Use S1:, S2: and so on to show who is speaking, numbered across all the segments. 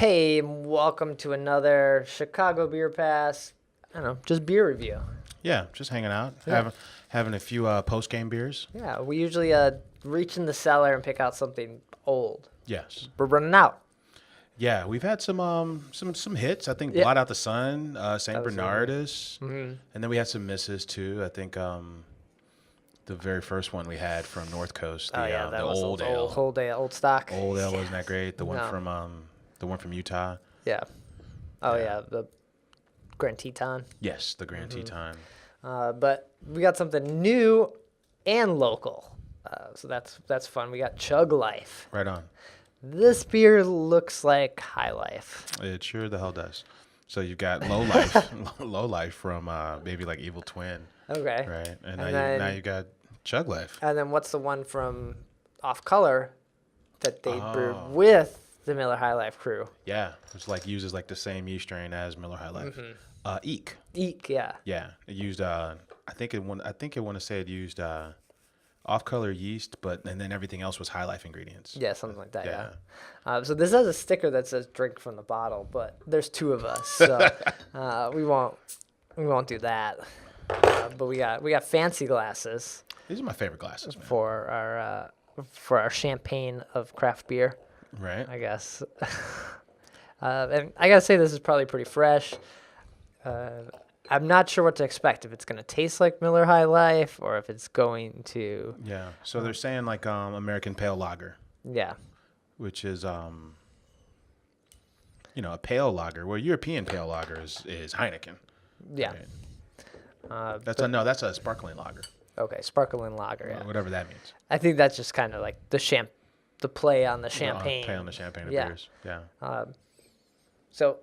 S1: Hey, welcome to another Chicago Beer Pass. I don't know, just beer review.
S2: Yeah, just hanging out, having a few post-game beers.
S1: Yeah, we usually reach in the cellar and pick out something old.
S2: Yes.
S1: We're running out.
S2: Yeah, we've had some hits. I think
S1: Yeah.
S2: Blot Out the Sun, Saint
S1: was
S2: Bernardus, and then we had some misses too. I think the very first one we had from North Coast, the old ale.
S1: Old stock.
S2: Old ale wasn't that great. The one
S1: No.
S2: from Utah.
S1: Yeah. Oh yeah, the Grand Teton.
S2: Yes, the Grand Teton.
S1: But we got something new and local. So that's fun. We got Chug Life.
S2: Right on.
S1: This beer looks like High Life.
S2: It sure the hell does. So you've got Low Life, Low Life from maybe like Evil Twin.
S1: Okay.
S2: Right, and
S1: then,
S2: now you got Chug Life.
S1: And then what's the one from Off Color that they brewed with the Miller High Life crew?
S2: Yeah, it's like uses like the same yeast strain as Miller High Life. Eek.
S1: Eek, yeah.
S2: Yeah, it used. I think it want to say it used off color yeast, and then everything else was High Life ingredients.
S1: Yeah, something like that. Yeah. So this has a sticker that says "drink from the bottle," but there's two of us, so we won't do that. But we got fancy glasses.
S2: These are my favorite glasses, man.
S1: For our champagne of craft beer.
S2: Right.
S1: I guess. And I gotta say, this is probably pretty fresh. I'm not sure what to expect. If it's gonna taste like Miller High Life, or if it's going to.
S2: Yeah. So they're saying like American Pale Lager.
S1: Yeah.
S2: Which is a pale lager. Well, European pale lager is Heineken.
S1: Yeah.
S2: Right? That's a sparkling lager.
S1: Okay, sparkling lager. Yeah.
S2: Whatever that means.
S1: I think that's just kind of like the play on the champagne.
S2: Play on the champagne of beers. Yeah.
S1: So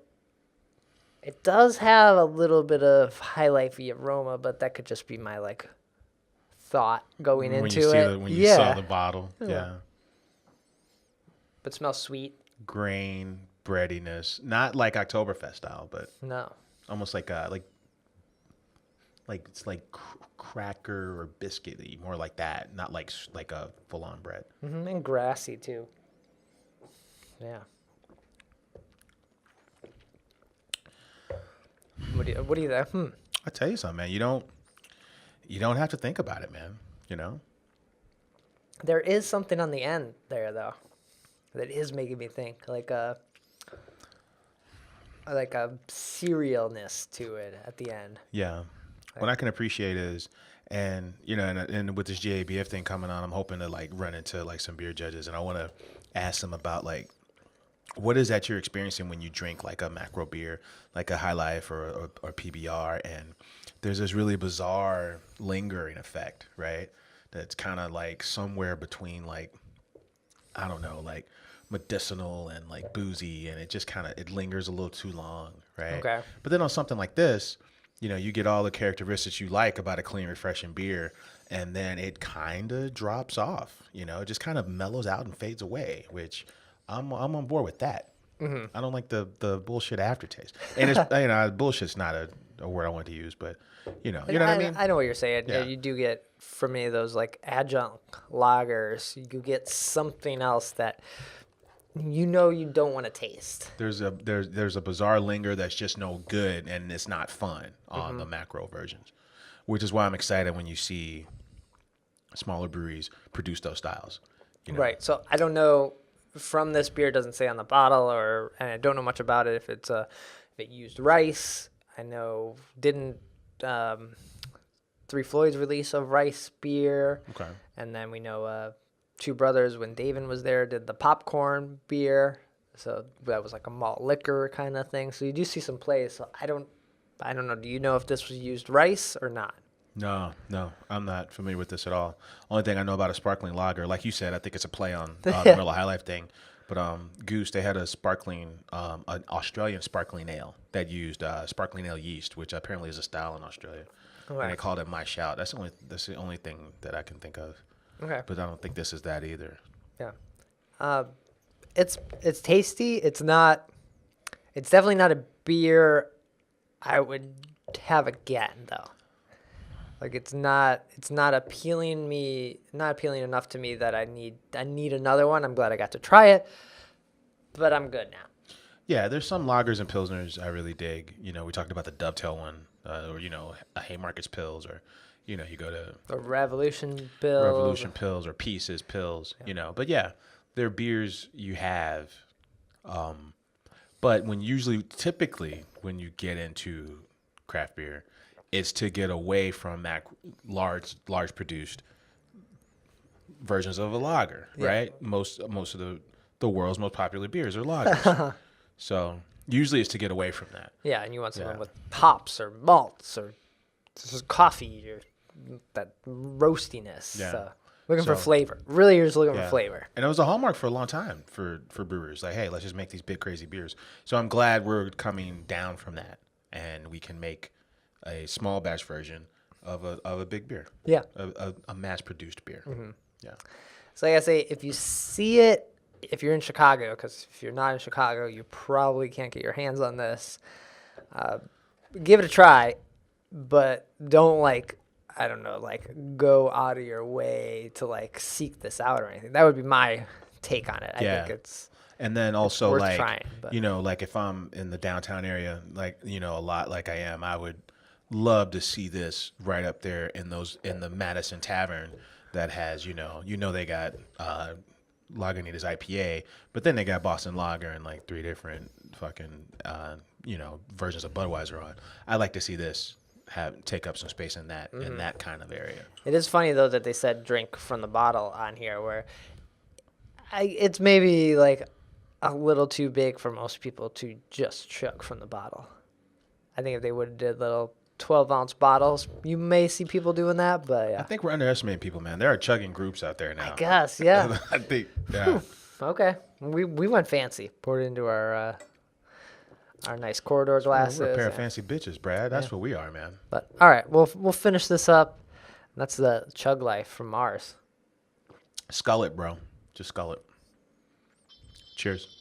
S1: it does have a little bit of High Life-y aroma, but that could just be my thought going into it.
S2: When you saw the bottle, yeah.
S1: But smells sweet.
S2: Grain, breadiness, not like Oktoberfest style, but
S1: no,
S2: almost like it's like cracker or biscuity, more like that, not like a full-on bread.
S1: And grassy too. Yeah. What do you think?
S2: I tell you something, man. You don't have to think about it, man. You know.
S1: There is something on the end there though, that is making me think, like a cerealness to it at the end.
S2: Yeah. What I can appreciate is, and with this GABF thing coming on, I'm hoping to run into some beer judges, and I want to ask them about what is that you're experiencing when you drink like a macro beer, like a High Life or PBR, and there's this really bizarre lingering effect, right? That's kind of like somewhere between I don't know, medicinal and boozy, and it just it lingers a little too long, right?
S1: Okay.
S2: But then on something like this, you get all the characteristics you like about a clean, refreshing beer, and then it kind of drops off. It just kind of mellows out and fades away, which I'm on board with that. I don't like the bullshit aftertaste. And it's bullshit's not a word I want to use, but you know what I mean.
S1: I know what you're saying.
S2: Yeah.
S1: You do get, for me, those adjunct lagers. You get something else that you don't want to taste.
S2: There's a bizarre linger that's just no good, and it's not fun on the macro versions, which is why I'm excited when you see smaller breweries produce those styles.
S1: Right. So I don't know. From this beer, it doesn't say on the bottle, and I don't know much about it. If it used rice, I know didn't. Three Floyd's release of rice beer.
S2: Okay.
S1: And then we know Two Brothers, when David was there, did the popcorn beer. So that was like a malt liquor kind of thing. So you do see some plays. So I don't know. Do you know if this was used rice or not?
S2: No, I'm not familiar with this at all. Only thing I know about a sparkling lager, like you said, I think it's a play on the Miller High Life thing. But Goose, they had an Australian sparkling ale that used sparkling ale yeast, which apparently is a style in Australia. Right. And they called it My Shout. That's the only thing that I can think of.
S1: Okay.
S2: But I don't think this is that either.
S1: Yeah. It's tasty. It's definitely not a beer I would have again though. It's not appealing enough to me that I need another one. I'm glad I got to try it, but I'm good now.
S2: Yeah, there's some lagers and pilsners I really dig. You know, we talked about the Dovetail one, or you know, a Haymarket's Pills, or you know, you go to
S1: The Revolution Bill.
S2: Revolution Pills or Pieces Pills. You know, but yeah, they're beers you have. But typically when you get into craft beer, it's to get away from that large produced versions of a lager, right? Most of the world's most popular beers are lagers. So usually it's to get away from that.
S1: Yeah, and you want something with hops or malts or just coffee or that roastiness.
S2: Yeah.
S1: So looking for flavor. Really, you're just looking for flavor.
S2: And it was a hallmark for a long time for brewers. Like, hey, let's just make these big crazy beers. So I'm glad we're coming down from that, and we can make a small batch version of a big beer.
S1: Yeah.
S2: A mass produced beer. Mm-hmm. Yeah.
S1: So like I say, if you see it, if you're in Chicago, because if you're not in Chicago, you probably can't get your hands on this. Give it a try, but don't go out of your way to seek this out or anything. That would be my take on it. I think it's.
S2: And then also
S1: worth trying,
S2: you know, if I'm in the downtown area, you know, a lot like I am, I would love to see this right up there in the Madison Tavern that has, you know, they got Lagunitas IPA, but then they got Boston Lager and 3 different fucking, you know, versions of Budweiser on. I'd like to see this take up some space in that kind of area.
S1: It is funny though that they said drink from the bottle on here, where it's maybe a little too big for most people to just chug from the bottle. I think if they would have did little 12-ounce bottles, you may see people doing that, but yeah.
S2: I think we're underestimating people, man. There are chugging groups out there now.
S1: I guess, yeah.
S2: I think, yeah.
S1: Okay, we went fancy. Poured it into our nice corridor glasses.
S2: We're a pair of fancy bitches, Brad. That's what we are, man.
S1: But all right, we'll finish this up. That's the Chug Life from Marz.
S2: Skull it, bro. Just skull it. Cheers.